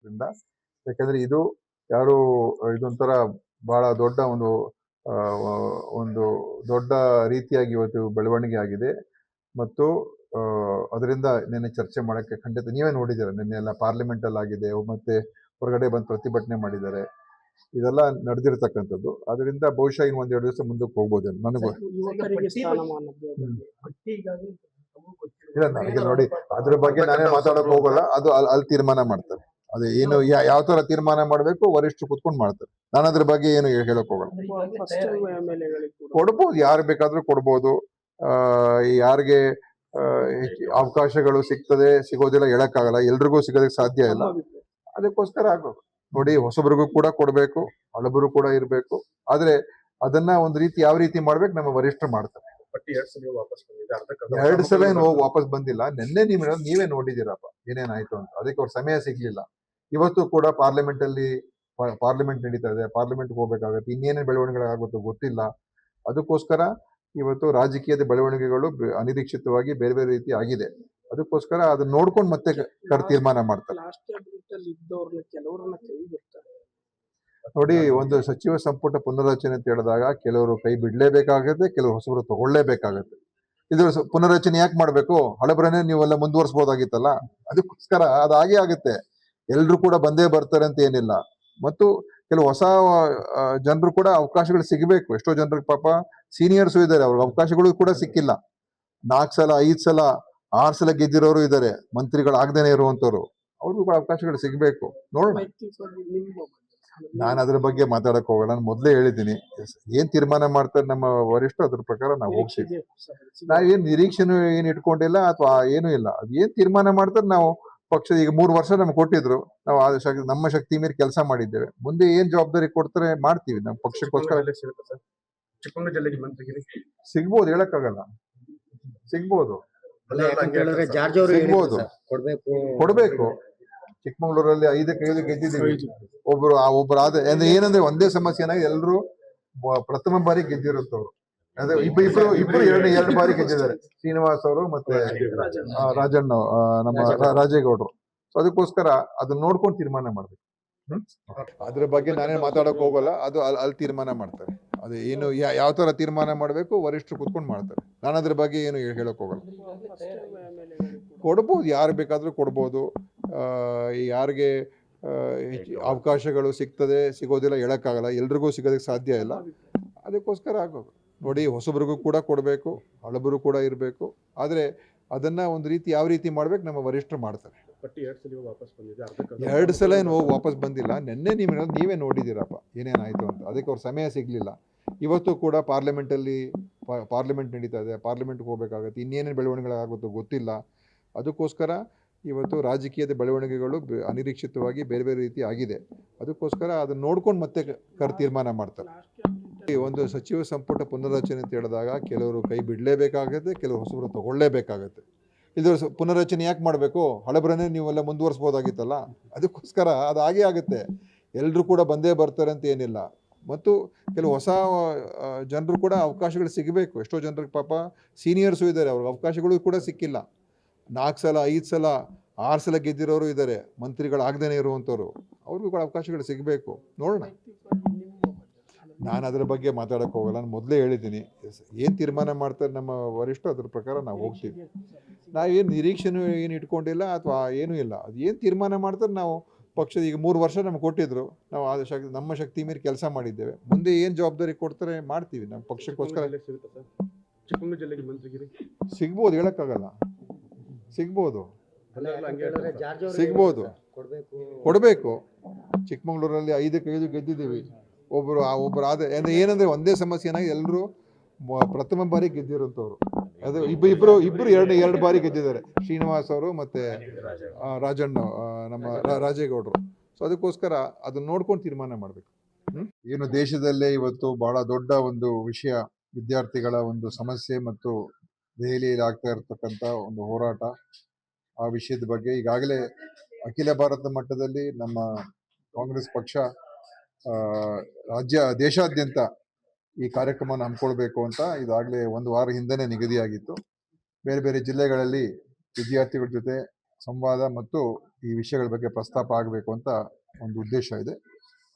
ಕಾರಣದಿಂದ. ಯಾಕಂದ್ರೆ ಇದು ಯಾರು ಇದೊಂಥರ ಬಹಳ ದೊಡ್ಡ ಒಂದು ದೊಡ್ಡ ರೀತಿಯಾಗಿ ಇವತ್ತು ಬೆಳವಣಿಗೆ ಆಗಿದೆ. ಮತ್ತು ಅದರಿಂದ ನಿನ್ನೆ ಚರ್ಚೆ ಮಾಡಕ್ಕೆ ಖಂಡಿತ ನೀವೇ ನೋಡಿದ್ದೀರ, ನಿನ್ನೆ ಎಲ್ಲ ಪಾರ್ಲಿಮೆಂಟ್ ಅಲ್ಲಿ ಆಗಿದೆ, ಮತ್ತೆ ಹೊರಗಡೆ ಬಂದು ಪ್ರತಿಭಟನೆ ಮಾಡಿದ್ದಾರೆ, ಇದೆಲ್ಲ ನಡೆದಿರ್ತಕ್ಕಂಥದ್ದು. ಅದರಿಂದ ಬಹುಶಃ ಇನ್ನು 1-2 ದಿವಸ ಮುಂದಕ್ಕೆ ಹೋಗ್ಬೋದು ನನಗೂ. ಇಲ್ಲ, ನನಗೆ ನೋಡಿ ಅದ್ರ ಬಗ್ಗೆ ನಾನೇ ಮಾತಾಡಕ್ ಹೋಗಲ್ಲ, ಅದು ಅಲ್ಲಿ ತೀರ್ಮಾನ ಮಾಡ್ತಾರೆ. ಅದೇ ಏನು ಯಾವ ತರ ತೀರ್ಮಾನ ಮಾಡ್ಬೇಕು ವರಿಷ್ಠರು ಕುತ್ಕೊಂಡು ಮಾಡ್ತಾರೆ. ನಾನು ಅದ್ರ ಬಗ್ಗೆ ಏನು ಹೇಳಕ್ ಹೋಗಲ್ಲ. ಕೊಡ್ಬೋದು, ಯಾರು ಬೇಕಾದ್ರೂ ಕೊಡ್ಬೋದು. ಯಾರಿಗೆ ಅವಕಾಶಗಳು ಸಿಗ್ತದೆ ಸಿಗೋದಿಲ್ಲ ಹೇಳಕ್ಕಾಗಲ್ಲ, ಎಲ್ರಿಗೂ ಸಿಗೋದಕ್ಕೆ ಸಾಧ್ಯ ಇಲ್ಲ. ಅದಕ್ಕೋಸ್ಕರ ಆಗ್ಬೇಕು ನೋಡಿ, ಹೊಸಬ್ರಿಗೂ ಕೂಡ ಕೊಡ್ಬೇಕು, ಹಳಬರು ಕೂಡ ಇರ್ಬೇಕು. ಆದ್ರೆ ಅದನ್ನ ಒಂದು ರೀತಿ ಯಾವ ರೀತಿ ಮಾಡ್ಬೇಕು ನಮ್ಮ ವರಿಷ್ಠರು ಮಾಡ್ತಾರೆ. 2 ಸಲ ಏನು ಹೋಗಿ ವಾಪಸ್ ಬಂದಿಲ್ಲ. ನಿನ್ನೆ ನೀವೇ ನೋಡಿದಿರಪ್ಪ ಏನೇನಾಯ್ತು ಅಂತ. ಅದಕ್ಕೆ ಅವ್ರ ಸಮಯ ಸಿಗ್ಲಿಲ್ಲ. ಇವತ್ತು ಕೂಡ ಪಾರ್ಲಿಮೆಂಟ್ ನಡೀತಾ ಇದೆ, ಪಾರ್ಲಿಮೆಂಟ್ ಹೋಗ್ಬೇಕಾಗತ್ತೆ, ಇನ್ನೇನೇ ಬೆಳವಣಿಗೆಗಳಾಗುತ್ತೋ ಗೊತ್ತಿಲ್ಲ. ಅದಕ್ಕೋಸ್ಕರ ಇವತ್ತು ರಾಜಕೀಯದ ಬೆಳವಣಿಗೆಗಳು ಅನಿರೀಕ್ಷಿತವಾಗಿ ಬೇರೆ ಬೇರೆ ರೀತಿ ಆಗಿದೆ. ಅದಕ್ಕೋಸ್ಕರ ಅದನ್ನ ನೋಡ್ಕೊಂಡು ಮತ್ತೆ ತೀರ್ಮಾನ ಮಾಡ್ತಾರೆ. ನೋಡಿ, ಒಂದು ಸಚಿವ ಸಂಪುಟ ಪುನರ್ರಚನೆ ಅಂತ ಹೇಳಿದಾಗ ಕೆಲವರು ಕೈ ಬಿಡ್ಲೇಬೇಕಾಗತ್ತೆ, ಕೆಲವರು ಹೊಸಬರು ತಗೊಳ್ಳೇಬೇಕಾಗತ್ತೆ. ಇದು ಪುನರ್ರಚನೆ ಯಾಕೆ ಮಾಡ್ಬೇಕು? ಹಳಬರನ್ನೇ ನೀವೆಲ್ಲ ಮುಂದುವರ್ಸ್ಬೋದಾಗಿತ್ತಲ್ಲ. ಅದಕ್ಕೋಸ್ಕರ ಅದಾಗೆ ಆಗುತ್ತೆ. ಎಲ್ರು ಕೂಡ ಬಂದೇ ಬರ್ತಾರೆ ಅಂತ ಏನಿಲ್ಲ. ಮತ್ತು ಕೆಲವು ಹೊಸ ಜನರು ಕೂಡ ಅವಕಾಶಗಳು ಸಿಗಬೇಕು. ಎಷ್ಟೋ ಜನರಿಗೆ ಪಾಪ ಸೀನಿಯರ್ಸು ಇದ್ದಾರೆ, ಅವ್ರಿಗೆ ಅವಕಾಶಗಳು ಕೂಡ ಸಿಕ್ಕಿಲ್ಲ. 4 ಸಲ 5 ಸಲ 6 ಸಲ ಗೆದ್ದಿರೋರು ಇದ್ದಾರೆ, ಮಂತ್ರಿಗಳಾಗ್ದೇನೆ ಇರುವಂತವ್ರು. ಅವ್ರಿಗೂ ಕೂಡ ಅವಕಾಶಗಳು ಸಿಗ್ಬೇಕು. ನೋಡೋಣ, ನಾನು ಅದ್ರ ಬಗ್ಗೆ ಮಾತಾಡಕ್ ಹೋಗಲ್ಲ. ನಾನು ಮೊದ್ಲೇ ಹೇಳಿದ್ದೀನಿ, ಏನ್ ತೀರ್ಮಾನ ಮಾಡ್ತಾರೆ ನಮ್ಮ ವರಿಷ್ಠರು ಅದ್ರ ಪ್ರಕಾರ ನಾವು ಹೋಗ್ತೀವಿ. ನಾವೇನ್ ನಿರೀಕ್ಷೆನೂ ಏನ್ ಇಟ್ಕೊಂಡಿಲ್ಲ ಅಥವಾ ಏನೂ ಇಲ್ಲ. ಅದ್ ಏನ್ ತೀರ್ಮಾನ ಮಾಡ್ತಾರೆ ನಾವು ಪಕ್ಷದ ಈಗ 3 ವರ್ಷ ನಮ್ಗೆ ಕೊಟ್ಟಿದ್ರು, ನಾವು ನಮ್ಮ ಶಕ್ತಿ ಮೀರಿ ಕೆಲಸ ಮಾಡಿದ್ದೇವೆ. ಮುಂದೆ ಏನ್ ಜವಾಬ್ದಾರಿ ಕೊಡ್ತಾರೆ ಮಾಡ್ತೀವಿ ನಮ್ಮ ಪಕ್ಷಕ್ಕೋಸ್ಕರ. ಚಿಕ್ಕಮಗಳೂರು ಜಿಲ್ಲೆಗೆ ಮಂತ್ರಿಗಿರಿ ಸಿಗ್ಬೋದು, ಹೇಳಕ್ಕಾಗಲ್ಲ, ಸಿಗ್ಬೋದು. ಕೊಡ್ಬೇಕು. ಚಿಕ್ಕಮಗಳೂರಲ್ಲಿ 5ಕ್ಕೆ 5 ಗೆದ್ದಿದ್ದೀವಿ. ಒಬ್ರು ಏನಂದ್ರೆ ಒಂದೇ ಸಮಸ್ಯೆನಾಗಿ ಎಲ್ಲರೂ ಪ್ರಥಮ ಬಾರಿ ಗೆದ್ದಿರುತ್ತವ್ರು. ಅದೇ ಇಬ್ರು 2 ಬಾರಿ ಗೆದ್ದಿದ್ದಾರೆ, ಶ್ರೀನಿವಾಸ್ ಅವರು ಮತ್ತೆ ರಾಜಣ್ಣ, ನಮ್ಮ ರಾಜೇಗೌಡರು. ಸೊ ಅದಕ್ಕೋಸ್ಕರ ಅದನ್ನ ನೋಡ್ಕೊಂಡು ತೀರ್ಮಾನ ಮಾಡ್ಬೇಕು. ಅದ್ರ ಬಗ್ಗೆ ನಾನೇ ಮಾತಾಡಕ್ ಹೋಗಲ್ಲ, ಅದು ಅಲ್ಲಿ ತೀರ್ಮಾನ ಮಾಡ್ತಾರೆ. ಅದೇ ಏನು ಯಾವ ತರ ತೀರ್ಮಾನ ಮಾಡ್ಬೇಕು ವರಿಷ್ಠರು ಕುತ್ಕೊಂಡು ಮಾಡ್ತಾರೆ. ನಾನು ಅದ್ರ ಬಗ್ಗೆ ಏನು ಹೇಳಕ್ ಹೋಗಲ್ಲ. ಕೊಡ್ಬೋದು, ಯಾರು ಬೇಕಾದ್ರೂ ಕೊಡ್ಬೋದು. ಯಾರಿಗೆ ಅವಕಾಶಗಳು ಸಿಗ್ತದೆ ಸಿಗೋದಿಲ್ಲ ಹೇಳಕ್ಕಾಗಲ್ಲ, ಎಲ್ರಿಗೂ ಸಿಗೋದಕ್ಕೆ ಸಾಧ್ಯ ಇಲ್ಲ. ಅದಕ್ಕೋಸ್ಕರ ಆಗ್ಬೇಕು ನೋಡಿ, ಹೊಸಬ್ರಿಗೂ ಕೂಡ ಕೊಡಬೇಕು, ಹಳಬರು ಕೂಡ ಇರಬೇಕು. ಆದ್ರೆ ಅದನ್ನ ಒಂದು ರೀತಿ ಯಾವ ರೀತಿ ಮಾಡ್ಬೇಕು ನಮ್ಮ ವರಿಷ್ಠರು ಮಾಡ್ತಾರೆ. 2 ಸಲ ಏನು ಹೋಗಿ ವಾಪಸ್ ಬಂದಿಲ್ಲ. ನಿನ್ನೆ ನೀವೇ ನೋಡಿದಿರಪ್ಪ ಏನೇನಾಯ್ತು ಅಂತ. ಅದಕ್ಕೆ ಅವ್ರ ಸಮಯ ಸಿಗ್ಲಿಲ್ಲ. ಇವತ್ತು ಕೂಡ ಪಾರ್ಲಿಮೆಂಟ್ ನಡೀತಾ ಇದೆ, ಪಾರ್ಲಿಮೆಂಟ್ಗೆ ಹೋಗ್ಬೇಕಾಗತ್ತೆ, ಇನ್ನೇನೇನು ಬೆಳವಣಿಗೆಗಳಾಗುತ್ತೋ ಗೊತ್ತಿಲ್ಲ. ಅದಕ್ಕೋಸ್ಕರ ಇವತ್ತು ರಾಜಕೀಯದ ಬೆಳವಣಿಗೆಗಳು ಅನಿರೀಕ್ಷಿತವಾಗಿ ಬೇರೆ ಬೇರೆ ರೀತಿ ಆಗಿದೆ. ಅದಕ್ಕೋಸ್ಕರ ಅದನ್ನ ನೋಡ್ಕೊಂಡು ಮತ್ತೆ ತೀರ್ಮಾನ ಮಾಡ್ತಾರೆ. ಒಂದು ಸಚಿವ ಸಂಪುಟ ಪುನರ್ರಚನೆ ಅಂತ ಹೇಳಿದಾಗ ಕೆಲವರು ಕೈ ಬಿಡ್ಲೇಬೇಕಾಗತ್ತೆ, ಕೆಲವರು ಹೊಸಬರು ತಗೊಳ್ಳೇಬೇಕಾಗತ್ತೆ. ಇದು ಪುನರ್ರಚನೆ ಯಾಕೆ ಮಾಡಬೇಕು? ಹಳಬರನ್ನೇ ನೀವೆಲ್ಲ ಮುಂದುವರ್ಸ್ಬೋದಾಗಿತ್ತಲ್ಲ. ಅದಕ್ಕೋಸ್ಕರ ಅದಾಗೆ ಆಗುತ್ತೆ. ಎಲ್ರು ಕೂಡ ಬಂದೇ ಬರ್ತಾರೆ ಅಂತ ಏನಿಲ್ಲ. ಮತ್ತು ಕೆಲವು ಹೊಸ ಜನರು ಕೂಡ ಅವಕಾಶಗಳು ಸಿಗಬೇಕು. ಎಷ್ಟೋ ಜನರಿಗೆ ಪಾಪ ಸೀನಿಯರ್ಸು ಇದ್ದಾರೆ, ಅವ್ರಿಗೆ ಅವಕಾಶಗಳು ಕೂಡ ಸಿಕ್ಕಿಲ್ಲ. 4 ಸಲ 5 ಸಲ 6 ಸಲ ಗೆದ್ದಿರೋರು ಇದ್ದಾರೆ, ಮಂತ್ರಿಗಳಾಗ್ದೇನೆ ಇರುವಂಥವ್ರು. ಅವ್ರಿಗೂ ಕೂಡ ಅವಕಾಶಗಳು ಸಿಗಬೇಕು. ನೋಡೋಣ, ನಾನು ಅದ್ರ ಬಗ್ಗೆ ಮಾತಾಡಕ್ ಹೋಗಲ್ಲ. ನಾನು ಮೊದಲೇ ಹೇಳಿದ್ದೀನಿ, ಏನ್ ತೀರ್ಮಾನ ಮಾಡ್ತಾರೆ ನಮ್ಮ ವರಿಷ್ಠರು ಅದ್ರ ಪ್ರಕಾರ ನಾವು ಹೋಗ್ತೀವಿ. ನಾವೇನು ನಿರೀಕ್ಷೆನೂ ಏನು ಇಟ್ಕೊಂಡಿಲ್ಲ ಅಥವಾ ಏನೂ ಇಲ್ಲ. ಅದು ಏನು ತೀರ್ಮಾನ ಮಾಡ್ತಾರೆ ನಾವು ಪಕ್ಷದ ಈಗ 3 ವರ್ಷ ನಮ್ಗೆ ಕೊಟ್ಟಿದ್ರು, ನಾವು ನಮ್ಮ ಶಕ್ತಿ ಮೀರಿ ಕೆಲಸ ಮಾಡಿದ್ದೇವೆ. ಮುಂದೆ ಏನು ಜವಾಬ್ದಾರಿ ಕೊಡ್ತಾರೆ ಮಾಡ್ತೀವಿ ನಮ್ಮ ಪಕ್ಷಕ್ಕೋಸ್ಕರ. ಚಿಕ್ಕಮಗಳೂರು ಜಿಲ್ಲೆಗೆ ಮಂತ್ರಿಗಿರಿ ಸಿಗ್ಬೋದು, ಹೇಳಕ್ಕಾಗಲ್ಲ, ಸಿಗ್ಬೋದು. ಕೊಡಬೇಕು. ಚಿಕ್ಕಮಗಳೂರಲ್ಲಿ 5ಕ್ಕೆ 5 ಗೆದ್ದಿದ್ದೀವಿ. ಒಬ್ರು ಏನಂದ್ರೆ ಒಂದೇ ಸಮಸ್ಯೆನಾಗಿ ಎಲ್ಲರೂ ಪ್ರಥಮ ಬಾರಿ ಗೆದ್ದಿರುವಂತವ್ರು. ಅದು ಇಬ್ರು 2 ಬಾರಿ ಗೆದ್ದಿದ್ದಾರೆ, ಶ್ರೀನಿವಾಸ್ ಅವರು ಮತ್ತೆ ರಾಜಣ್ಣ, ನಮ್ಮ ರಾಜೇಗೌಡರು. ಸೊ ಅದಕ್ಕೋಸ್ಕರ ಅದನ್ನ ನೋಡ್ಕೊಂಡು ತೀರ್ಮಾನ ಮಾಡ್ಬೇಕು. ಏನು ದೇಶದಲ್ಲೇ ಇವತ್ತು ಬಹಳ ದೊಡ್ಡ ಒಂದು ವಿಷಯ, ವಿದ್ಯಾರ್ಥಿಗಳ ಒಂದು ಸಮಸ್ಯೆ ಮತ್ತು ದೆಹಲಿಯಲ್ಲಿ ಆಗ್ತಾ ಇರತಕ್ಕಂಥ ಒಂದು ಹೋರಾಟ. ಆ ವಿಷಯದ ಬಗ್ಗೆ ಈಗಾಗಲೇ ಅಖಿಲ ಭಾರತ ಮಟ್ಟದಲ್ಲಿ ನಮ್ಮ ಕಾಂಗ್ರೆಸ್ ಪಕ್ಷ ದೇಶಾದ್ಯಂತ ಈ ಕಾರ್ಯಕ್ರಮವನ್ನು ಹಮ್ಮಿಕೊಳ್ಬೇಕು ಅಂತ ಇದಾಗಲೇ 1 ವಾರ ಹಿಂದೆನೇ ನಿಗದಿಯಾಗಿತ್ತು. ಬೇರೆ ಬೇರೆ ಜಿಲ್ಲೆಗಳಲ್ಲಿ ವಿದ್ಯಾರ್ಥಿಗಳ ಜೊತೆ ಸಂವಾದ ಮತ್ತು ಈ ವಿಷಯಗಳ ಬಗ್ಗೆ ಪ್ರಸ್ತಾಪ ಆಗಬೇಕು ಅಂತ ಒಂದು ಉದ್ದೇಶ ಇದೆ.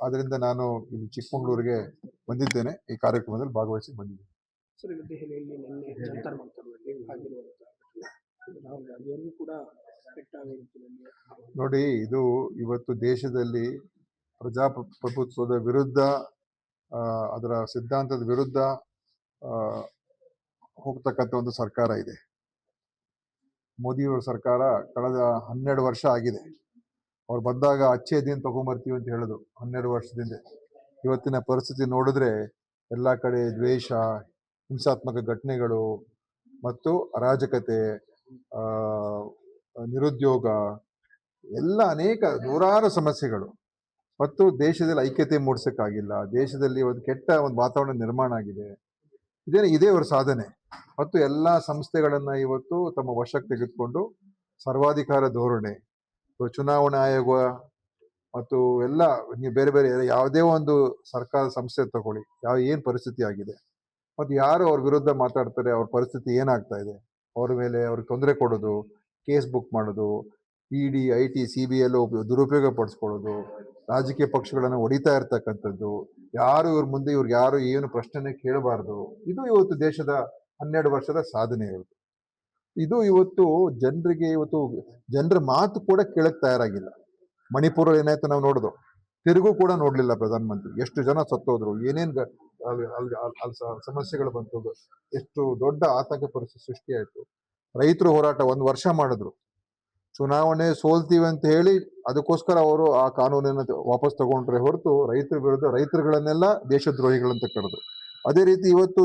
ಆದ್ದರಿಂದ ನಾನು ಇಲ್ಲಿ ಚಿಕ್ಕಮಗಳೂರಿಗೆ ಬಂದಿದ್ದೇನೆ, ಈ ಕಾರ್ಯಕ್ರಮದಲ್ಲಿ ಭಾಗವಹಿಸಿ ಬಂದಿದ್ದೇನೆ. ಸರ್, ಈಗ ದೆಹಲಿಯಲ್ಲಿ ನಿನ್ನೆ ಜಂತರ್ ಮಂತರ್ನಲ್ಲಿ ಆಗಿರುವಂತಹ ಘಟನೆ ರಾಹುಲ್ ಗಾಂಧಿಯವರಿಗೂ ಕೂಡ ಪೆಟ್ಟಾಗುವ ರೀತಿಯಲ್ಲಿ ನೋಡಿ, ಇದು ಇವತ್ತು ದೇಶದಲ್ಲಿ ಪ್ರಜಾಪ್ರಭುತ್ವದ ವಿರುದ್ಧ, ಅದರ ಸಿದ್ಧಾಂತದ ವಿರುದ್ಧ ಹೋಗ್ತಕ್ಕಂಥ ಒಂದು ಸರ್ಕಾರ ಇದೆ. ಮೋದಿಯವರ ಸರ್ಕಾರ ಕಳೆದ 12 ವರ್ಷ ಆಗಿದೆ. ಅವ್ರು ಬಂದಾಗ ಅಚ್ಚೇ ದಿನ ತಗೊಂಬರ್ತೀವಿ ಅಂತ ಹೇಳಿದ್ರು 12 ವರ್ಷದಿಂದ. ಇವತ್ತಿನ ಪರಿಸ್ಥಿತಿ ನೋಡಿದ್ರೆ ಎಲ್ಲ ಕಡೆ ದ್ವೇಷ, ಹಿಂಸಾತ್ಮಕ ಘಟನೆಗಳು ಮತ್ತು ಅರಾಜಕತೆ, ನಿರುದ್ಯೋಗ, ಎಲ್ಲ ಅನೇಕ ನೂರಾರು ಸಮಸ್ಯೆಗಳು ಮತ್ತು ದೇಶದಲ್ಲಿ ಐಕ್ಯತೆ ಮೂಡಿಸೋಕ್ಕಾಗಿಲ್ಲ. ದೇಶದಲ್ಲಿ ಒಂದು ಕೆಟ್ಟ ಒಂದು ವಾತಾವರಣ ನಿರ್ಮಾಣ ಆಗಿದೆ. ಇದೇ ಅವರ ಸಾಧನೆ. ಮತ್ತು ಎಲ್ಲ ಸಂಸ್ಥೆಗಳನ್ನು ಇವತ್ತು ತಮ್ಮ ವಶಕ್ಕೆ ತೆಗೆದುಕೊಂಡು ಸರ್ವಾಧಿಕಾರ ಧೋರಣೆ, ಚುನಾವಣಾ ಆಯೋಗ ಮತ್ತು ಎಲ್ಲ ನೀವು ಬೇರೆ ಬೇರೆ ಯಾವುದೇ ಒಂದು ಸರ್ಕಾರ ಸಂಸ್ಥೆ ತಗೊಳ್ಳಿ, ಏನು ಪರಿಸ್ಥಿತಿ ಆಗಿದೆ ಮತ್ತು ಯಾರು ಅವ್ರ ವಿರುದ್ಧ ಮಾತಾಡ್ತಾರೆ, ಅವ್ರ ಪರಿಸ್ಥಿತಿ ಏನಾಗ್ತಾ ಇದೆ, ಅವ್ರ ಮೇಲೆ ಅವ್ರಿಗೆ ತೊಂದರೆ ಕೊಡೋದು, ಕೇಸ್ ಬುಕ್ ಮಾಡೋದು, ED, IT, CBI ದುರುಪಯೋಗ ಪಡಿಸ್ಕೊಳ್ಳೋದು, ರಾಜಕೀಯ ಪಕ್ಷಗಳನ್ನು ಹೊಡಿತಾ ಇರ್ತಕ್ಕಂಥದ್ದು, ಇವ್ರ ಮುಂದೆ ಇವ್ರಿಗೆ ಯಾರು ಏನು ಪ್ರಶ್ನೆನೇ ಕೇಳಬಾರ್ದು. ಇದು ಇವತ್ತು ದೇಶದ 12 ವರ್ಷದ ಸಾಧನೆ. ಇದು ಇವತ್ತು ಜನರ ಮಾತು ಕೂಡ ಕೇಳಕ್ ತಯಾರಾಗಿಲ್ಲ. ಮಣಿಪುರ ಏನಾಯ್ತು ನಾವು ನೋಡೋದು, ತಿರುಗೂ ಕೂಡ ನೋಡ್ಲಿಲ್ಲ ಪ್ರಧಾನಮಂತ್ರಿ. ಎಷ್ಟು ಜನ ಸತ್ತೋದ್ರು, ಏನೇನು ಸಮಸ್ಯೆಗಳು ಬಂತು, ಎಷ್ಟು ದೊಡ್ಡ ಆತಂಕ ಪರಿಸ್ಥಿತಿ ಸೃಷ್ಟಿ ಆಯ್ತು. ರೈತರು ಹೋರಾಟ 1 ವರ್ಷ ಮಾಡಿದ್ರು. ಚುನಾವಣೆ ಸೋಲ್ತೀವಿ ಅಂತ ಹೇಳಿ ಅದಕ್ಕೋಸ್ಕರ ಅವರು ಆ ಕಾನೂನನ್ನು ವಾಪಸ್ ತಗೊಂಡ್ರೆ ಹೊರತು ರೈತರ ವಿರುದ್ಧ ರೈತರುಗಳನ್ನೆಲ್ಲ ದೇಶದ್ರೋಹಿಗಳಂತ ಕರೆದ್ರು. ಅದೇ ರೀತಿ ಇವತ್ತು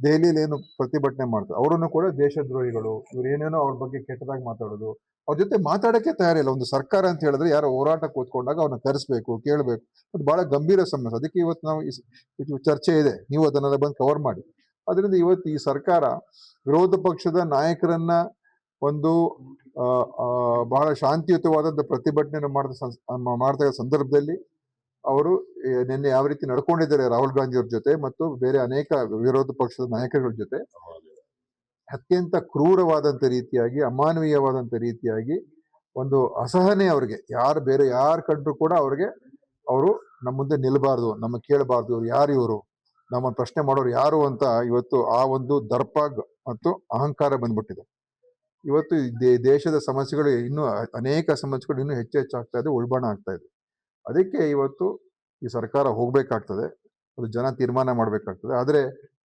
ದೆಹಲಿಯಲ್ಲಿ ಏನು ಪ್ರತಿಭಟನೆ ಮಾಡ್ತಾರೆ, ಅವರನ್ನು ಕೂಡ ದೇಶದ್ರೋಹಿಗಳು, ಇವ್ರು ಏನೇನೋ ಅವ್ರ ಬಗ್ಗೆ ಕೆಟ್ಟದಾಗಿ ಮಾತಾಡೋದು, ಅವ್ರ ಜೊತೆ ಮಾತಾಡಕ್ಕೆ ತಯಾರಿಲ್ಲ. ಒಂದು ಸರ್ಕಾರ ಅಂತ ಹೇಳಿದ್ರೆ ಯಾರೋ ಹೋರಾಟ ಕೂತ್ಕೊಂಡಾಗ ಅವ್ರನ್ನ ಕರೆಸ್ಬೇಕು, ಕೇಳಬೇಕು. ಅದು ಬಹಳ ಗಂಭೀರ ಸಮಸ್ಯೆ. ಅದಕ್ಕೆ ಇವತ್ತು ನಾವು ಚರ್ಚೆ ಇದೆ, ನೀವು ಅದನ್ನೆಲ್ಲ ಬಂದು ಕವರ್ ಮಾಡಿ. ಅದರಿಂದ ಇವತ್ತು ಈ ಸರ್ಕಾರ ವಿರೋಧ ಪಕ್ಷದ ನಾಯಕರನ್ನ ಒಂದು ಬಹಳ ಶಾಂತಿಯುತವಾದಂಥ ಪ್ರತಿಭಟನೆ ಮಾಡ್ತಾ ಸಂದರ್ಭದಲ್ಲಿ ಅವರು ನಿನ್ನೆ ಯಾವ ರೀತಿ ನಡ್ಕೊಂಡಿದ್ದಾರೆ ರಾಹುಲ್ ಗಾಂಧಿ ಅವ್ರ ಜೊತೆ ಮತ್ತು ಬೇರೆ ಅನೇಕ ವಿರೋಧ ಪಕ್ಷದ ನಾಯಕರುಗಳ ಜೊತೆ, ಅತ್ಯಂತ ಕ್ರೂರವಾದಂಥ ರೀತಿಯಾಗಿ, ಅಮಾನವೀಯವಾದಂಥ ರೀತಿಯಾಗಿ ಒಂದು ಅಸಹನೆ ಅವ್ರಿಗೆ, ಬೇರೆ ಯಾರು ಕಂಡ್ರು ಕೂಡ ಅವರು ನಮ್ಮ ಮುಂದೆ ನಿಲ್ಬಾರ್ದು, ನಮ್ಮ ಕೇಳಬಾರ್ದು, ಇವರು ನಮ್ಮ ಪ್ರಶ್ನೆ ಮಾಡೋರು ಯಾರು ಅಂತ ಇವತ್ತು ಆ ಒಂದು ದರ್ಪ ಮತ್ತು ಅಹಂಕಾರ ಬಂದ್ಬಿಟ್ಟಿದೆ. ಇವತ್ತು ದೇಶದ ಸಮಸ್ಯೆಗಳು ಅನೇಕ ಸಮಸ್ಯೆಗಳು ಇನ್ನೂ ಹೆಚ್ಚಾಗ್ತಾ ಇದೆ, ಉಲ್ಬಣ ಆಗ್ತಾ ಇದೆ. ಅದಕ್ಕೆ ಇವತ್ತು ಈ ಸರ್ಕಾರ ಹೋಗ್ಬೇಕಾಗ್ತದೆ, ಅದು ಜನ ತೀರ್ಮಾನ ಮಾಡ್ಬೇಕಾಗ್ತದೆ. ಆದರೆ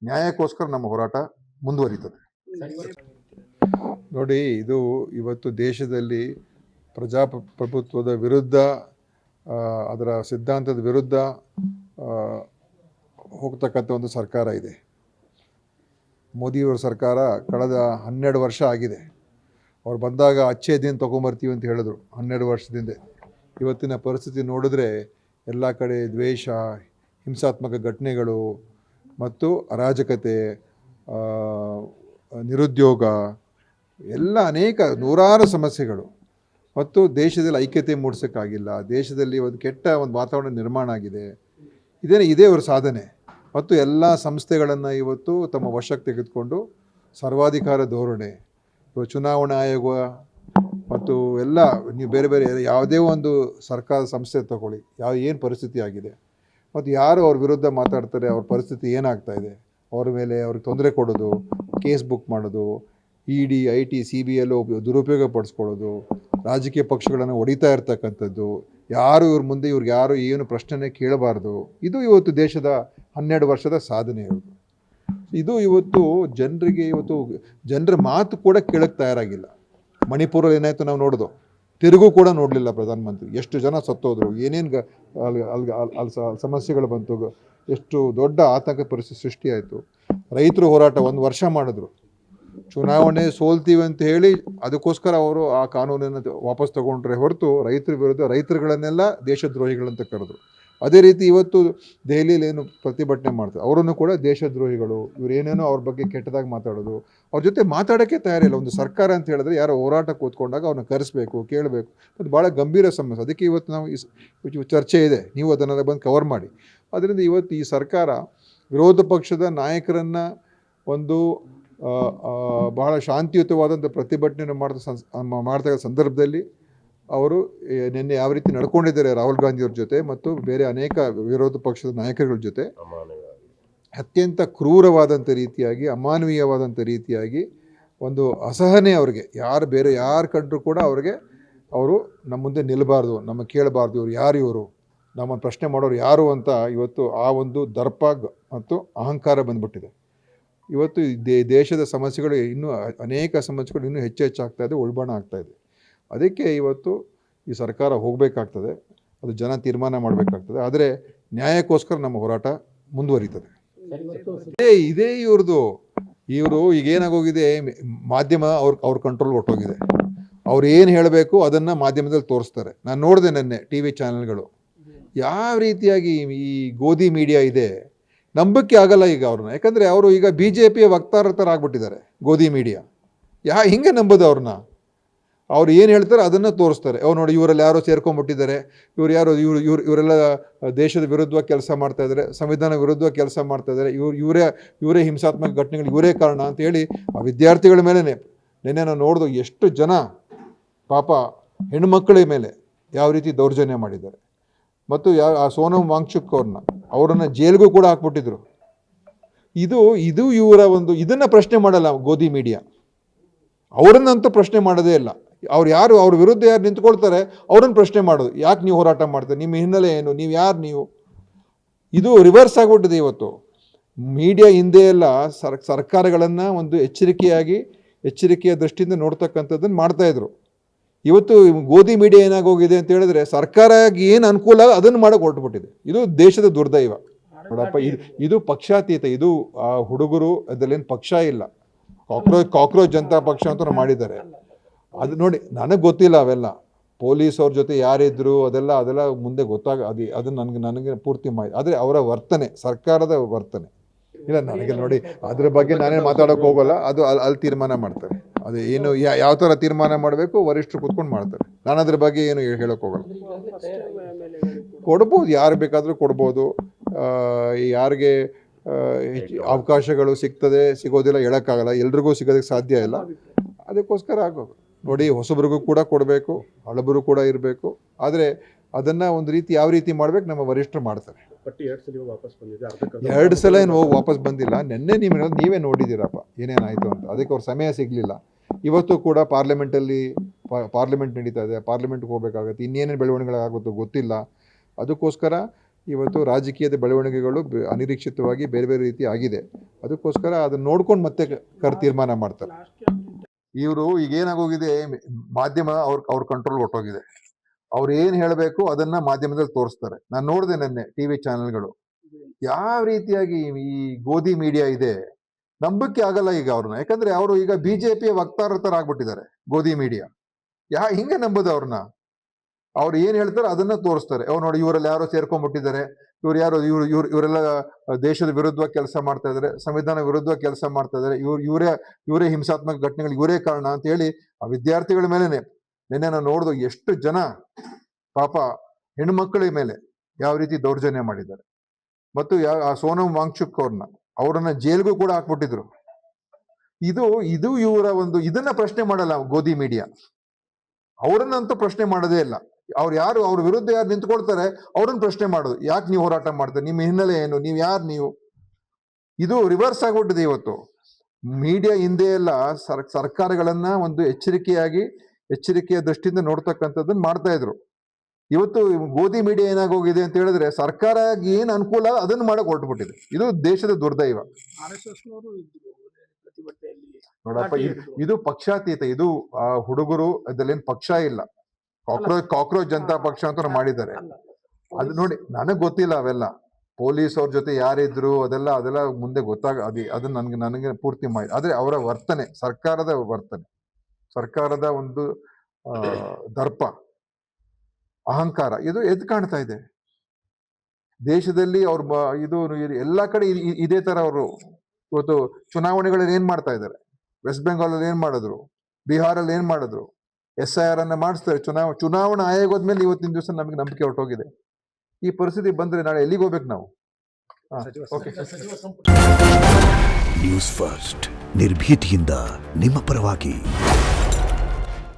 ನ್ಯಾಯಕ್ಕೋಸ್ಕರ ನಮ್ಮ ಹೋರಾಟ ಮುಂದುವರಿತದೆ. ನೋಡಿ, ಇದು ಇವತ್ತು ದೇಶದಲ್ಲಿ ಪ್ರಜಾಪ್ರಭುತ್ವದ ವಿರುದ್ಧ, ಅದರ ಸಿದ್ಧಾಂತದ ವಿರುದ್ಧ ಹೋಗ್ತಕ್ಕಂಥ ಒಂದು ಸರ್ಕಾರ ಇದೆ. ಮೋದಿಯವರ ಸರ್ಕಾರ ಕಳೆದ 12 ವರ್ಷ ಆಗಿದೆ. ಅವ್ರು ಬಂದಾಗ ಅಚ್ಚೇ ದಿನ ತಗೊಂಬರ್ತೀವಿ ಅಂತ ಹೇಳಿದ್ರು 12 ವರ್ಷದಿಂದ. ಇವತ್ತಿನ ಪರಿಸ್ಥಿತಿ ನೋಡಿದ್ರೆ ಎಲ್ಲ ಕಡೆ ದ್ವೇಷ, ಹಿಂಸಾತ್ಮಕ ಘಟನೆಗಳು ಮತ್ತು ಅರಾಜಕತೆ, ನಿರುದ್ಯೋಗ, ಎಲ್ಲ ಅನೇಕ ನೂರಾರು ಸಮಸ್ಯೆಗಳು ಮತ್ತು ದೇಶದಲ್ಲಿ ಐಕ್ಯತೆ ಮೂಡಿಸೋಕ್ಕಾಗಿಲ್ಲ. ದೇಶದಲ್ಲಿ ಒಂದು ಕೆಟ್ಟ ಒಂದು ವಾತಾವರಣ ನಿರ್ಮಾಣ ಆಗಿದೆ. ಇದೇ ಅವರ ಸಾಧನೆ. ಮತ್ತು ಎಲ್ಲ ಸಂಸ್ಥೆಗಳನ್ನು ಇವತ್ತು ತಮ್ಮ ವಶಕ್ಕೆ ತೆಗೆದುಕೊಂಡು ಸರ್ವಾಧಿಕಾರ ಧೋರಣೆ, ಚುನಾವಣಾ ಆಯೋಗ ಮತ್ತು ಎಲ್ಲ ನೀವು ಬೇರೆ ಬೇರೆ ಯಾವುದೇ ಒಂದು ಸರ್ಕಾರ ಸಂಸ್ಥೆ ತಗೊಳ್ಳಿ, ಏನು ಪರಿಸ್ಥಿತಿ ಆಗಿದೆ ಮತ್ತು ಯಾರು ಅವ್ರ ವಿರುದ್ಧ ಮಾತಾಡ್ತಾರೆ, ಅವ್ರ ಪರಿಸ್ಥಿತಿ ಏನಾಗ್ತಾ ಇದೆ, ಅವ್ರ ಮೇಲೆ ಅವ್ರಿಗೆ ತೊಂದರೆ ಕೊಡೋದು, ಕೇಸ್ ಬುಕ್ ಮಾಡೋದು, ED, IT, CBI ದುರುಪಯೋಗ ಪಡಿಸ್ಕೊಳ್ಳೋದು, ರಾಜಕೀಯ ಪಕ್ಷಗಳನ್ನು ಹೊಡಿತಾ ಇರ್ತಕ್ಕಂಥದ್ದು, ಇವ್ರ ಮುಂದೆ ಇವ್ರಿಗೆ ಯಾರು ಏನು ಪ್ರಶ್ನೆನೇ ಕೇಳಬಾರ್ದು. ಇದು ಇವತ್ತು ದೇಶದ 12 ವರ್ಷದ ಸಾಧನೆ. ಇದು ಇವತ್ತು ಜನರ ಮಾತು ಕೂಡ ಕೇಳಕ್ಕೆ ತಯಾರಾಗಿಲ್ಲ. ಮಣಿಪುರ ಏನಾಯ್ತು ನಾವು ನೋಡೋದು, ತಿರುಗೂ ಕೂಡ ನೋಡಲಿಲ್ಲ ಪ್ರಧಾನಮಂತ್ರಿ. ಎಷ್ಟು ಜನ ಸತ್ತೋದ್ರು, ಏನೇನು ಸಮಸ್ಯೆಗಳು ಬಂತು, ಎಷ್ಟು ದೊಡ್ಡ ಆತಂಕ ಪರಿಸ್ಥಿತಿ ಸೃಷ್ಟಿ ಆಯಿತು. ರೈತರು ಹೋರಾಟ 1 ವರ್ಷ ಮಾಡಿದ್ರು. ಚುನಾವಣೆ ಸೋಲ್ತೀವಿ ಅಂತ ಹೇಳಿ ಅದಕ್ಕೋಸ್ಕರ ಅವರು ಆ ಕಾನೂನನ್ನು ವಾಪಸ್ ತಗೊಂಡ್ರೆ ಹೊರತು ರೈತರ ವಿರುದ್ಧ ರೈತರುಗಳನ್ನೆಲ್ಲ ದೇಶದ್ರೋಹಿಗಳಂತ ಕರೆದ್ರು. ಅದೇ ರೀತಿ ಇವತ್ತು ದೆಹಲಿಯಲ್ಲಿ ಏನು ಪ್ರತಿಭಟನೆ ಮಾಡ್ತಾರೆ, ಅವರನ್ನು ಕೂಡ ದೇಶದ್ರೋಹಿಗಳು, ಇವ್ರು ಏನೇನೋ ಅವ್ರ ಬಗ್ಗೆ ಕೆಟ್ಟದಾಗಿ ಮಾತಾಡೋದು, ಅವ್ರ ಜೊತೆ ಮಾತಾಡೋಕ್ಕೆ ತಯಾರಿಲ್ಲ. ಒಂದು ಸರ್ಕಾರ ಅಂತ ಹೇಳಿದ್ರೆ ಯಾರೋ ಹೋರಾಟ ಕೂತ್ಕೊಂಡಾಗ ಅವ್ರನ್ನ ಕರೆಸ್ಬೇಕು, ಕೇಳಬೇಕು. ಅದು ಭಾಳ ಗಂಭೀರ ಸಮಸ್ಯೆ. ಅದಕ್ಕೆ ಇವತ್ತು ನಾವು ಚರ್ಚೆ ಇದೆ, ನೀವು ಅದನ್ನೆಲ್ಲ ಬಂದು ಕವರ್ ಮಾಡಿ. ಅದರಿಂದ ಇವತ್ತು ಈ ಸರ್ಕಾರ ವಿರೋಧ ಪಕ್ಷದ ನಾಯಕರನ್ನು ಒಂದು ಬಹಳ ಶಾಂತಿಯುತವಾದಂಥ ಪ್ರತಿಭಟನೆ ಮಾಡ್ತಾ ಸಂದರ್ಭದಲ್ಲಿ ಅವರು ನಿನ್ನೆ ಯಾವ ರೀತಿ ನಡ್ಕೊಂಡಿದ್ದಾರೆ ರಾಹುಲ್ ಗಾಂಧಿಯವ್ರ ಜೊತೆ ಮತ್ತು ಬೇರೆ ಅನೇಕ ವಿರೋಧ ಪಕ್ಷದ ನಾಯಕರುಗಳ ಜೊತೆ ಅತ್ಯಂತ ಕ್ರೂರವಾದಂಥ ರೀತಿಯಾಗಿ ಅಮಾನವೀಯವಾದಂಥ ರೀತಿಯಾಗಿ ಒಂದು ಅಸಹನೆ ಅವ್ರಿಗೆ ಬೇರೆ ಯಾರು ಕಂಡ್ರೂ ಕೂಡ ಅವರು ನಮ್ಮ ಮುಂದೆ ನಿಲ್ಲಬಾರ್ದು, ನಮ್ಮ ಕೇಳಬಾರ್ದು, ಇವರು ಯಾರು, ಇವರು ನಮ್ಮನ್ನು ಪ್ರಶ್ನೆ ಮಾಡೋರು ಯಾರು ಅಂತ ಇವತ್ತು ಆ ಒಂದು ದರ್ಪ ಮತ್ತು ಅಹಂಕಾರ ಬಂದ್ಬಿಟ್ಟಿದೆ. ಇವತ್ತು ದೇಶದ ಸಮಸ್ಯೆಗಳು ಅನೇಕ ಸಮಸ್ಯೆಗಳು ಇನ್ನೂ ಹೆಚ್ಚಾಗ್ತಾ ಇದೆ, ಉಲ್ಬಣ ಆಗ್ತಾ ಇದೆ. ಅದಕ್ಕೆ ಇವತ್ತು ಈ ಸರ್ಕಾರ ಹೋಗಬೇಕಾಗ್ತದೆ, ಅದು ಜನ ತೀರ್ಮಾನ ಮಾಡಬೇಕಾಗ್ತದೆ. ಆದರೆ ನ್ಯಾಯಕ್ಕೋಸ್ಕರ ನಮ್ಮ ಹೋರಾಟ ಮುಂದುವರಿತದೆ. ಇದೇ ಇವರು ಈಗೇನಾಗೋಗಿದೆ, ಮಾಧ್ಯಮ ಅವ್ರ ಕಂಟ್ರೋಲ್ ಹೊಟ್ಟೋಗಿದೆ. ಅವ್ರು ಏನು ಹೇಳಬೇಕು ಅದನ್ನು ಮಾಧ್ಯಮದಲ್ಲಿ ತೋರಿಸ್ತಾರೆ. ನಾನು ನೋಡಿದೆ ನೆನ್ನೆ TV ಚಾನೆಲ್ಗಳು ಯಾವ ರೀತಿಯಾಗಿ ಈ ಗೋಧಿ ಮೀಡಿಯಾ ಇದೆ, ನಂಬಕ್ಕೆ ಆಗಲ್ಲ ಈಗ ಅವ್ರನ್ನ. ಯಾಕಂದರೆ ಅವರು ಈಗ BJPಯ ವಕ್ತಾರರ ಥರ ಆಗ್ಬಿಟ್ಟಿದ್ದಾರೆ ಗೋಧಿ ಮೀಡಿಯಾ. ಹಿಂಗೆ ನಂಬೋದು ಅವ್ರನ್ನ? ಅವ್ರು ಏನು ಹೇಳ್ತಾರೆ ಅದನ್ನು ತೋರಿಸ್ತಾರೆ. ನೋಡಿ, ಇವರಲ್ಲಿ ಯಾರೋ ಸೇರ್ಕೊಂಡ್ಬಿಟ್ಟಿದ್ದಾರೆ, ಇವರೆಲ್ಲ ದೇಶದ ವಿರುದ್ಧವಾಗಿ ಕೆಲಸ ಮಾಡ್ತಾಯಿದ್ದಾರೆ, ಸಂವಿಧಾನ ವಿರುದ್ಧವಾಗಿ ಕೆಲಸ ಮಾಡ್ತಾಯಿದ್ದಾರೆ, ಇವರೇ ಹಿಂಸಾತ್ಮಕ ಘಟನೆಗಳು ಇವರೇ ಕಾರಣ ಅಂತೇಳಿ ಆ ವಿದ್ಯಾರ್ಥಿಗಳ ಮೇಲೆ ನೆನ್ನೆ ನಾವು ನೋಡಿದು ಎಷ್ಟು ಜನ ಪಾಪ ಹೆಣ್ಣುಮಕ್ಕಳ ಮೇಲೆ ಯಾವ ರೀತಿ ದೌರ್ಜನ್ಯ ಮಾಡಿದ್ದಾರೆ. ಮತ್ತು ಆ ಸೋನಮ್ ವಾಂಗ್ಚುಕ್ ಅವರನ್ನು ಜೈಲಿಗೂ ಕೂಡ ಹಾಕ್ಬಿಟ್ಟಿದ್ರು. ಇದು ಇವರ ಇದನ್ನು ಪ್ರಶ್ನೆ ಮಾಡಲ್ಲ ಗೋಧಿ ಮೀಡಿಯಾ. ಅವರನ್ನಂತೂ ಪ್ರಶ್ನೆ ಮಾಡೋದೇ ಇಲ್ಲ. ಅವ್ರ ವಿರುದ್ಧ ಯಾರು ನಿಂತ್ಕೊಳ್ತಾರೆ ಅವ್ರನ್ನ ಪ್ರಶ್ನೆ ಮಾಡೋದು. ಯಾಕೆ ನೀವು ಹೋರಾಟ ಮಾಡ್ತಾರೆ, ನಿಮ್ಮ ಹಿನ್ನೆಲೆ ಏನು, ನೀವು ಯಾರು? ಇದು ರಿವರ್ಸ್ ಆಗಿಬಿಟ್ಟಿದೆ. ಇವತ್ತು ಮೀಡಿಯಾ ಹಿಂದೆ ಎಲ್ಲ ಸರ್ಕಾರಗಳನ್ನು ಒಂದು ಎಚ್ಚರಿಕೆಯ ದೃಷ್ಟಿಯಿಂದ ನೋಡ್ತಕ್ಕಂಥದ್ದನ್ನು ಮಾಡ್ತಾಯಿದ್ರು. ಇವತ್ತು ಗೋಧಿ ಮೀಡಿಯಾ ಏನಾಗೋಗಿದೆ ಅಂತ ಹೇಳಿದ್ರೆ, ಸರ್ಕಾರ ಏನು ಅನುಕೂಲ ಅದನ್ನು ಮಾಡೋಕೆ ಹೊರಟುಬಿಟ್ಟಿದೆ. ಇದು ದೇಶದ ದುರ್ದೈವ ನೋಡಪ್ಪ. ಇದು ಪಕ್ಷಾತೀತ. ಇದು ಆ ಹುಡುಗರು ಅದರಲ್ಲೇನು ಪಕ್ಷ ಇಲ್ಲ. ಕಾಕ್ರೋಚ್ ಜನತಾ ಪಕ್ಷ ಅಂತ ಮಾಡಿದ್ದಾರೆ. ಅದು ನೋಡಿ, ನನಗೆ ಗೊತ್ತಿಲ್ಲ ಅವೆಲ್ಲ ಪೊಲೀಸ್ ಅವ್ರ ಜೊತೆ ಯಾರಿದ್ರು ಅದೆಲ್ಲ ಮುಂದೆ ಅದು ನನಗೆ ಪೂರ್ತಿ ಮಾಹಿತಿ. ಆದರೆ ಅವರ ವರ್ತನೆ, ಸರ್ಕಾರದ ವರ್ತನೆ ಇಲ್ಲ ನನಗೆ ನೋಡಿ, ಅದ್ರ ಬಗ್ಗೆ ನಾನೇನು ಮಾತಾಡೋಕೆ ಹೋಗೋಲ್ಲ. ಅದು ಅಲ್ಲಿ ತೀರ್ಮಾನ ಮಾಡ್ತಾರೆ. ಅದು ಏನು ಯಾವ ಥರ ತೀರ್ಮಾನ ಮಾಡಬೇಕು ವರಿಷ್ಠರು ಕೂತ್ಕೊಂಡು ಮಾಡ್ತಾರೆ. ನಾನು ಅದ್ರ ಬಗ್ಗೆ ಏನು ಹೇಳೋಕೆ ಹೋಗಲ್ಲ. ಕೊಡ್ಬೋದು, ಯಾರು ಬೇಕಾದರೂ ಕೊಡ್ಬೋದು. ಯಾರಿಗೆ ಅವಕಾಶಗಳು ಸಿಗೋದಿಲ್ಲ ಹೇಳೋಕ್ಕಾಗಲ್ಲ. ಎಲ್ರಿಗೂ ಸಿಗೋದಕ್ಕೆ ಸಾಧ್ಯ ಇಲ್ಲ. ಅದಕ್ಕೋಸ್ಕರ ಆಗೋದು ನೋಡಿ, ಹೊಸಬ್ರಿಗೂ ಕೂಡ ಕೊಡಬೇಕು, ಹಳಬರು ಕೂಡ ಇರಬೇಕು. ಆದರೆ ಅದನ್ನು ಒಂದು ರೀತಿ ಯಾವ ರೀತಿ ಮಾಡ್ಬೇಕು ನಮ್ಮ ವರಿಷ್ಠರು ಮಾಡ್ತಾರೆ. 2 ಸಲ ಏನು ಹೋಗಿ ವಾಪಸ್ ಬಂದಿಲ್ಲ. ನೆನ್ನೆ ನೀವೇ ನೋಡಿದ್ದೀರಪ್ಪ ಏನೇನಾಯಿತು ಅಂತ. ಅದಕ್ಕೆ ಅವ್ರ ಸಮಯ ಸಿಗಲಿಲ್ಲ. ಇವತ್ತು ಕೂಡ ಪಾರ್ಲಿಮೆಂಟ್ ನಡೀತಾ ಇದೆ, ಪಾರ್ಲಿಮೆಂಟ್ಗೆ ಹೋಗಬೇಕಾಗತ್ತೆ. ಇನ್ನೇನೇನು ಬೆಳವಣಿಗೆಗಳಾಗುತ್ತೋ ಗೊತ್ತಿಲ್ಲ. ಅದಕ್ಕೋಸ್ಕರ ಇವತ್ತು ರಾಜಕೀಯದ ಬೆಳವಣಿಗೆಗಳು ಅನಿರೀಕ್ಷಿತವಾಗಿ ಬೇರೆ ಬೇರೆ ರೀತಿ ಆಗಿದೆ. ಅದಕ್ಕೋಸ್ಕರ ಅದನ್ನು ನೋಡ್ಕೊಂಡು ಮತ್ತೆ ತೀರ್ಮಾನ ಮಾಡ್ತಾರೆ. ಇವರು ಈಗೇನಾಗೋಗಿದೆ, ಮಾಧ್ಯಮ ಅವ್ರ ಕಂಟ್ರೋಲ್ ಹೊಟ್ಟೋಗಿದೆ. ಅವ್ರು ಏನು ಹೇಳಬೇಕು ಅದನ್ನು ಮಾಧ್ಯಮದಲ್ಲಿ ತೋರಿಸ್ತಾರೆ. ನಾನು ನೋಡಿದೆ ನೆನ್ನೆ TV ಚಾನೆಲ್ಗಳು ಯಾವ ರೀತಿಯಾಗಿ ಈ ಗೋಧಿ ಮೀಡಿಯಾ ಇದೆ, ನಂಬಕ್ಕೆ ಆಗಲ್ಲ ಈಗ ಅವ್ರನ್ನ. ಯಾಕಂದರೆ ಅವರು ಈಗ BJPಯ ವಕ್ತಾರರ ಥರ ಆಗ್ಬಿಟ್ಟಿದ್ದಾರೆ ಗೋಧಿ ಮೀಡಿಯಾ. ಹಿಂಗೆ ನಂಬೋದು ಅವ್ರನ್ನ? ಅವ್ರು ಏನು ಹೇಳ್ತಾರೆ ಅದನ್ನು ತೋರಿಸ್ತಾರೆ. ನೋಡಿ, ಇವರಲ್ಲಿ ಯಾರೋ ಸೇರ್ಕೊಂಡ್ಬಿಟ್ಟಿದ್ದಾರೆ, ಇವರೆಲ್ಲ ದೇಶದ ವಿರುದ್ಧವಾಗಿ ಕೆಲಸ ಮಾಡ್ತಾ ಇದ್ದಾರೆ, ಸಂವಿಧಾನ ವಿರುದ್ಧವಾಗಿ ಕೆಲಸ ಮಾಡ್ತಾ ಇದ್ದಾರೆ, ಇವರೇ ಹಿಂಸಾತ್ಮಕ ಘಟನೆಗಳು ಇವರೇ ಕಾರಣ ಅಂತೇಳಿ ಆ ವಿದ್ಯಾರ್ಥಿಗಳ ಮೇಲೆ ನೆನ್ನೆ ನಾವು ನೋಡಿದು ಎಷ್ಟು ಜನ ಪಾಪ ಹೆಣ್ಣುಮಕ್ಕಳ ಮೇಲೆ ಯಾವ ರೀತಿ ದೌರ್ಜನ್ಯ ಮಾಡಿದ್ದಾರೆ. ಮತ್ತು ಆ ಸೋನಮ್ ವಾಂಗ್ಚುಕ್ ಅವರನ್ನು ಜೈಲಿಗೂ ಕೂಡ ಹಾಕ್ಬಿಟ್ಟಿದ್ರು. ಇದು ಇವರ ಇದನ್ನ ಪ್ರಶ್ನೆ ಮಾಡಲ್ಲ ಗೋಧಿ ಮೀಡಿಯಾ. ಅವರನ್ನಂತೂ ಪ್ರಶ್ನೆ ಮಾಡೋದೇ ಇಲ್ಲ. ಅವ್ರ ವಿರುದ್ಧ ಯಾರು ನಿಂತ್ಕೊಳ್ತಾರೆ ಅವ್ರನ್ನ ಪ್ರಶ್ನೆ ಮಾಡೋದು. ಯಾಕೆ ನೀವು ಹೋರಾಟ ಮಾಡ್ತಾರೆ, ನಿಮ್ಮ ಹಿನ್ನೆಲೆ ಏನು, ನೀವು ಯಾರು? ಇದು ರಿವರ್ಸ್ ಆಗಿಬಿಟ್ಟಿದೆ. ಇವತ್ತು ಮೀಡಿಯಾ ಹಿಂದೆ ಎಲ್ಲ ಸರ್ಕಾರಗಳನ್ನು ಒಂದು ಎಚ್ಚರಿಕೆಯ ದೃಷ್ಟಿಯಿಂದ ನೋಡ್ತಕ್ಕಂಥದ್ದನ್ನು ಮಾಡ್ತಾಯಿದ್ರು. ಇವತ್ತು ಗೋಧಿ ಮೀಡಿಯಾ ಏನಾಗೋಗಿದೆ ಅಂತ ಹೇಳಿದ್ರೆ, ಸರ್ಕಾರ ಏನು ಅನುಕೂಲ ಅದನ್ನು ಮಾಡೋಕೆ ಹೊರಟುಬಿಟ್ಟಿದೆ. ಇದು ದೇಶದ ದುರ್ದೈವ ನೋಡಪ್ಪ. ಇದು ಪಕ್ಷಾತೀತ. ಇದು ಆ ಹುಡುಗರು ಅದರಲ್ಲೇನು ಪಕ್ಷ ಇಲ್ಲ. ಕಾಕ್ರೋಚ್ ಜನತಾ ಪಕ್ಷ ಅಂತ ಮಾಡಿದ್ದಾರೆ. ಅದು ನೋಡಿ, ನನಗೆ ಗೊತ್ತಿಲ್ಲ ಅವೆಲ್ಲ ಪೊಲೀಸ್ ಅವ್ರ ಜೊತೆ ಯಾರಿದ್ರು ಅದೆಲ್ಲ ಮುಂದೆ ಅದು ನನಗೆ ಪೂರ್ತಿ ಮಾಹಿತಿ. ಆದರೆ ಅವರ ವರ್ತನೆ, ಸರ್ಕಾರದ ಒಂದು ದರ್ಪ, ಅಹಂಕಾರ ಇದು ಎದ್ದು ಕಾಣ್ತಾ ಇದೆ ದೇಶದಲ್ಲಿ. ಇದು ಎಲ್ಲ ಕಡೆ ಇದೇ ಥರ ಅವರು ಇವತ್ತು ಚುನಾವಣೆಗಳಲ್ಲಿ ಏನು ಮಾಡ್ತಾ ಇದ್ದಾರೆ. ವೆಸ್ಟ್ ಬೆಂಗಾಲಲ್ಲಿ ಏನು ಮಾಡಿದ್ರು, ಬಿಹಾರಲ್ಲಿ ಏನು ಮಾಡಿದ್ರು, SIR ಅನ್ನ ಮಾಡಿಸ್ತಾರೆ. ಚುನಾವಣಾ ಆಯೋಗದ ಮೇಲೆ ಇವತ್ತಿನ ದಿವಸ ನಮಗೆ ನಂಬಿಕೆ ಹೊರಟೋಗಿದೆ. ಈ ಪರಿಸ್ಥಿತಿ ಬಂದರೆ ನಾಳೆ ಎಲ್ಲಿಗೆ ಹೋಗ್ಬೇಕು ನಾವು? ನ್ಯೂಸ್ ಫಸ್ಟ್, ನಿರ್ಭೀತಿಯಿಂದ ನಿಮ್ಮ ಪರವಾಗಿ.